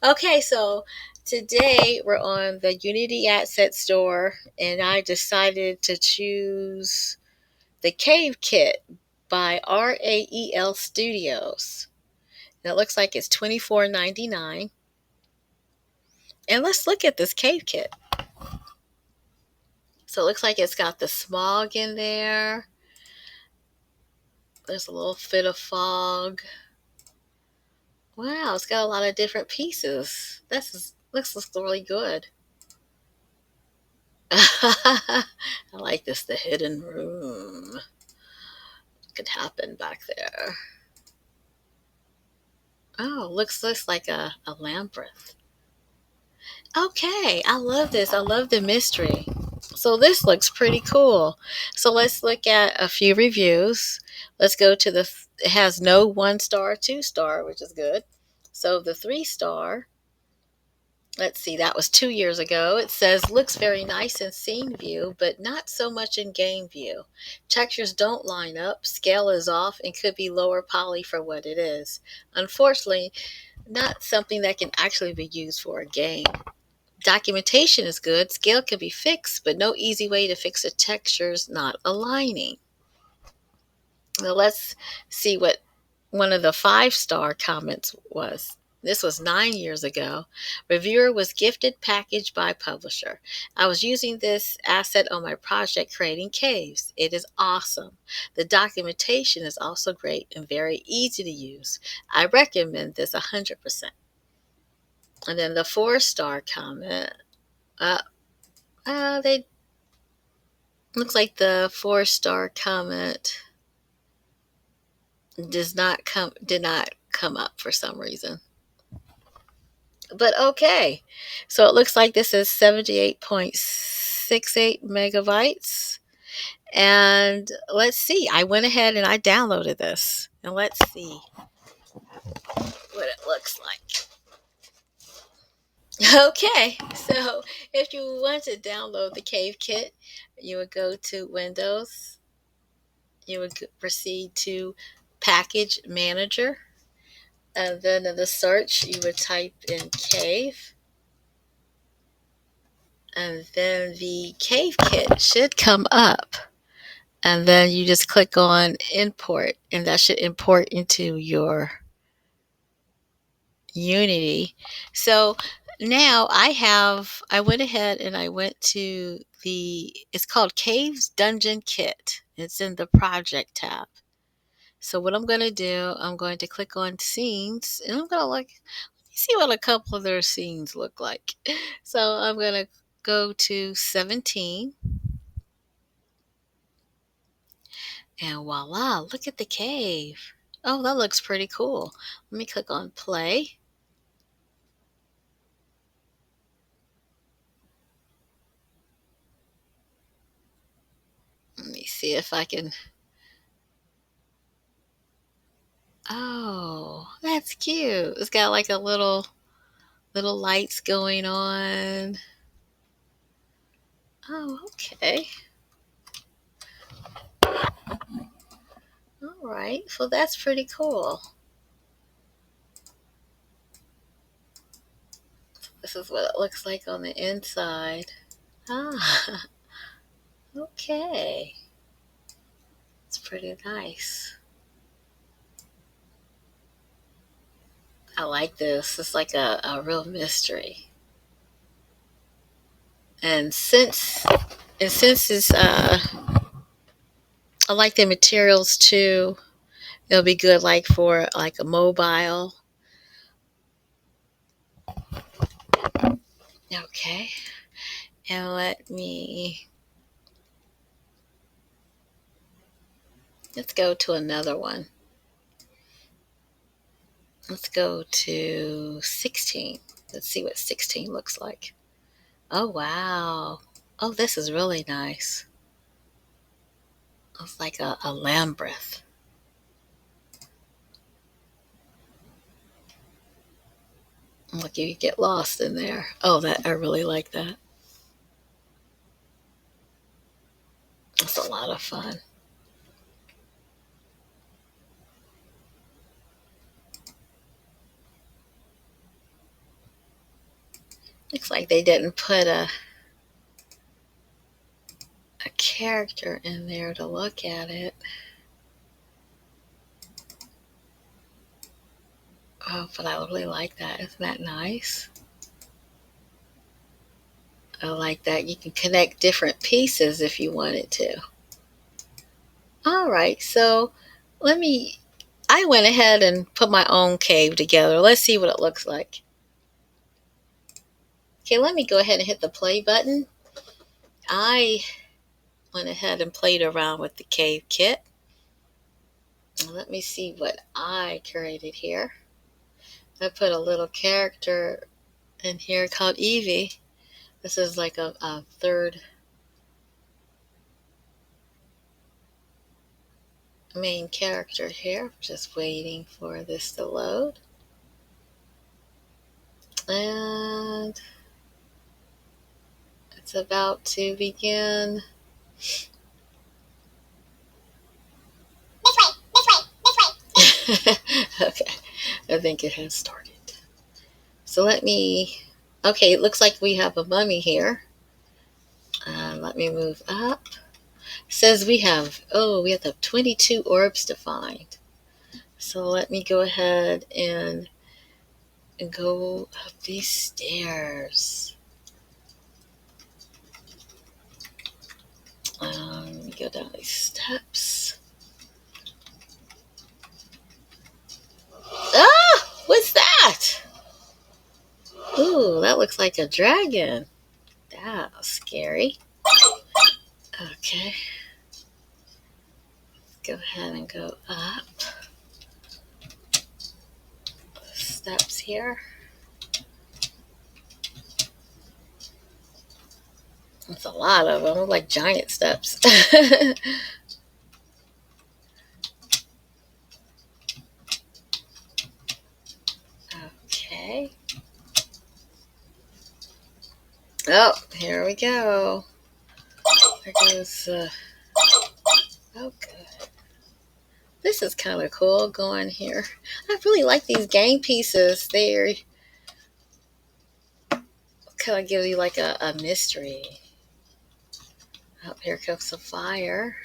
Okay, so today we're on the Unity Asset Store, and I decided to choose the Cave Kit by RAEL Studios. And it looks like it's $24.99. And let's look at this cave kit. So it looks like it's got the smog in there. There's a little bit of fog. Wow, it's got a lot of different pieces. Looks really good. I like this, the hidden room. What could happen back there? Oh, looks like a labyrinth. Okay, I love this. I love the mystery. So this looks pretty cool. So let's look at a few reviews. Let's go to it has no 1 star, 2 star, which is good. So the 3 star, let's see, that was 2 years ago. It says, looks very nice in scene view, but not so much in game view. Textures don't line up, scale is off, and could be lower poly for what it is. Unfortunately, not something that can actually be used for a game. Documentation is good, scale can be fixed, but no easy way to fix the textures not aligning. Now let's see what one of the 5 star comments was. This was 9 years ago. Reviewer was gifted package by publisher. I was using this asset on my project creating caves. It is awesome. The documentation is also great and very easy to use. I recommend this 100%. And then the 4 star comment, uh, they looks like the 4 star comment did not come up for some reason. But okay. So it looks like this is 78.68 megabytes. And let's see. I went ahead and I downloaded this. And let's see what it looks like. Okay. So if you want to download the Cave Kit, you would go to Windows. You would proceed to Package Manager. And then in the search, you would type in cave. And then the cave kit should come up. And then you just click on import, and that should import into your Unity. So now I went ahead and I went to it's called Caves Dungeon Kit. It's in the project tab. So what I'm going to do, I'm going to click on scenes, and I'm going to see what a couple of their scenes look like. So I'm going to go to 17, and voila, look at the cave. Oh, that looks pretty cool. Let me click on play. Let me see if I can. Oh, that's cute. It's got like a little lights going on. Oh, okay. All right. Well, that's pretty cool. This is what it looks like on the inside. Ah, okay. It's pretty nice. I like this. It's like a real mystery. And since it's I like the materials too. It'll be good like for like a mobile. Okay. And let's go to another one. Let's go to 16. Let's see what 16 looks like. Oh, wow. Oh, this is really nice. It's like a labyrinth. Look, you get lost in there. Oh, I really like that. It's a lot of fun. Looks like they didn't put a character in there to look at it. Oh, but I really like that. Isn't that nice? I like that. You can connect different pieces if you wanted to. All right, so I went ahead and put my own cave together. Let's see what it looks like. Okay, let me go ahead and hit the play button. I went ahead and played around with the cave kit. Let me see what I created here. I put a little character in here called Evie. This is like a third main character here. Just waiting for this to load. And it's about to begin. This way. Okay, I think it has started. So okay, it looks like we have a mummy here. Let me move up. It says we have 22 orbs to find. So let me go ahead and go up these stairs. Let me go down these steps. Ah! What's that? Ooh, that looks like a dragon. That was scary. Okay. Go ahead and go up. Steps here. That's a lot of them, like giant steps. Okay. Oh, here we go. There goes, oh, good. This is kind of cool going here. I really like these game pieces. They're kind of give you like a mystery. Oh, here comes some fire.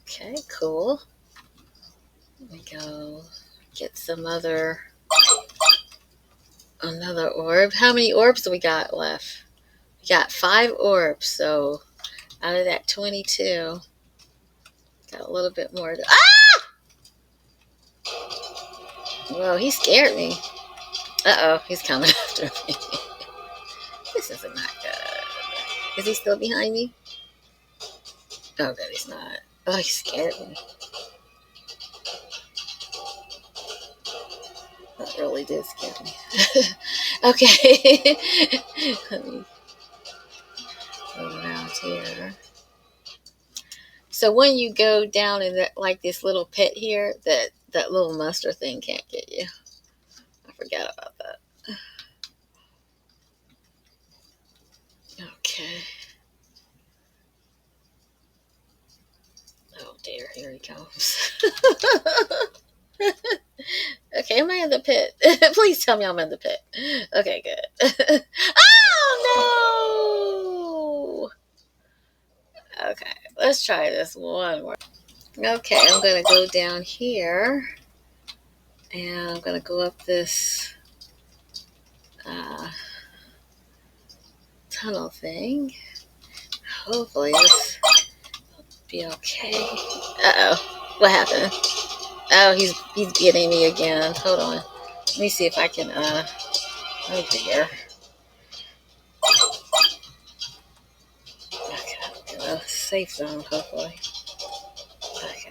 Okay, cool. Let me go get some another orb. How many orbs do we got left? We got 5 orbs, so out of that 22, got a little bit more. Whoa, he scared me. Uh-oh, he's coming after me. This isn't not good. Is he still behind me? Oh, good, he's not. Oh, he scared me. That really did scare me. Okay. Let me go around here. So when you go down in like this little pit here, that little muster thing can't get you. I forgot about that. Okay. Oh dear, here he comes. Okay, am I in the pit? Please tell me I'm in the pit. Okay, good. Oh no! Okay, let's try this one more. Okay, I'm gonna go down here, and I'm gonna go up this tunnel thing. Hopefully this will be okay. Uh-oh, what happened? Oh, he's getting me again. Hold on. Let me see if I can, oh dear. Okay, in a safe zone, hopefully. Okay.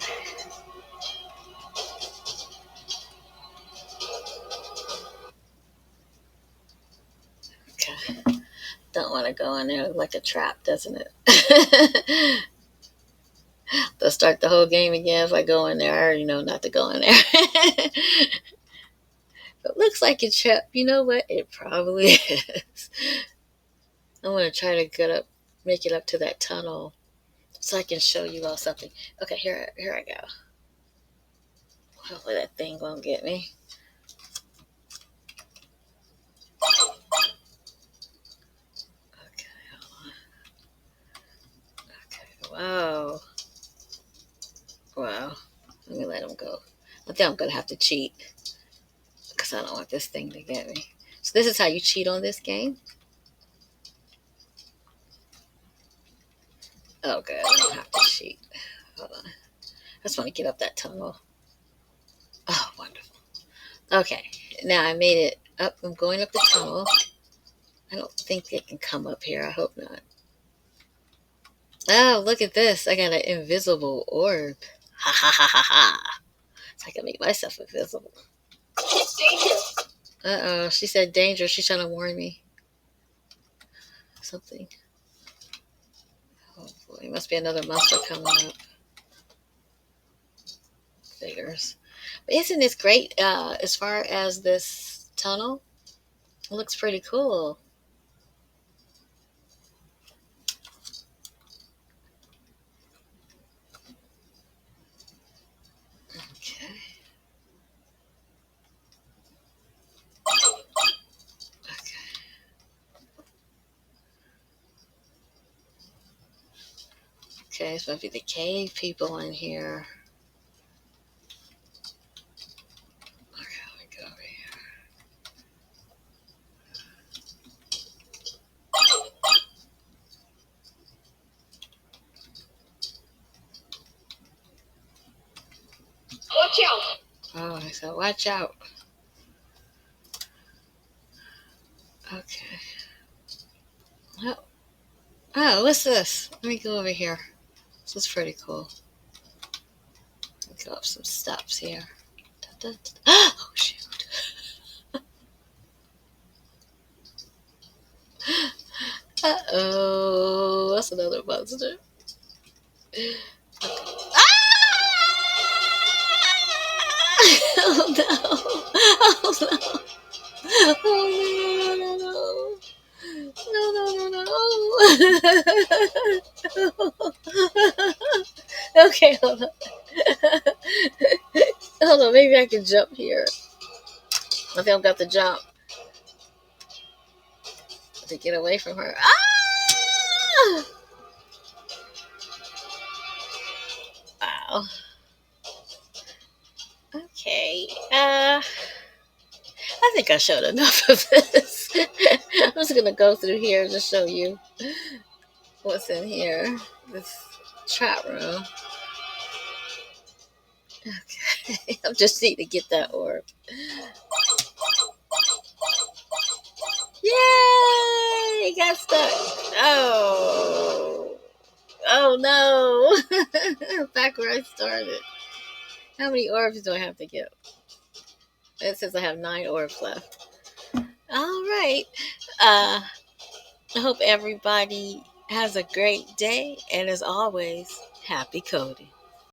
Okay. Don't want to go in there like a trap, doesn't it? They'll start the whole game again if I go in there. I already know not to go in there. But looks like a trap. You know what? It probably is. I'm going to try to make it up to that tunnel so I can show you all something. Okay, here I go. Hopefully that thing won't get me. think I'm going to have to cheat because I don't want this thing to get me. So this is how you cheat on this game. Oh, good. I don't have to cheat. Hold on. I just want to get up that tunnel. Oh, wonderful. Okay. Now I made it up. I'm going up the tunnel. I don't think it can come up here. I hope not. Oh, look at this. I got an invisible orb. Ha ha ha ha ha. So I can make myself invisible. It's dangerous. Uh-oh. She said danger. She's trying to warn me. Something. Oh boy. Must be another monster coming up. Figures. But isn't this great as far as this tunnel? It looks pretty cool. Okay. Okay, it's supposed to be the cave people in here. Okay, let me go over here. Watch out. Oh, I said watch out. Okay. Oh, oh, what's this? Let me go over here. This is pretty cool. Let me go up some steps here. Oh, shoot. Uh-oh. That's another monster. Ah! Oh, no. Oh, no. Oh, no, no, no, no. No, no, no, no. Okay, hold on. Hold on, maybe I can jump here. I think I've got to jump to get away from her. Ah! Wow. Okay. I think I showed enough of this. I'm just gonna go through here and just show you what's in here. This trap room. Okay. I just need to get that orb. Yay! Got stuck. Oh. Oh no. Back where I started. How many orbs do I have to get? It says I have 9 orbs left. All right. I hope everybody has a great day. And as always, happy coding.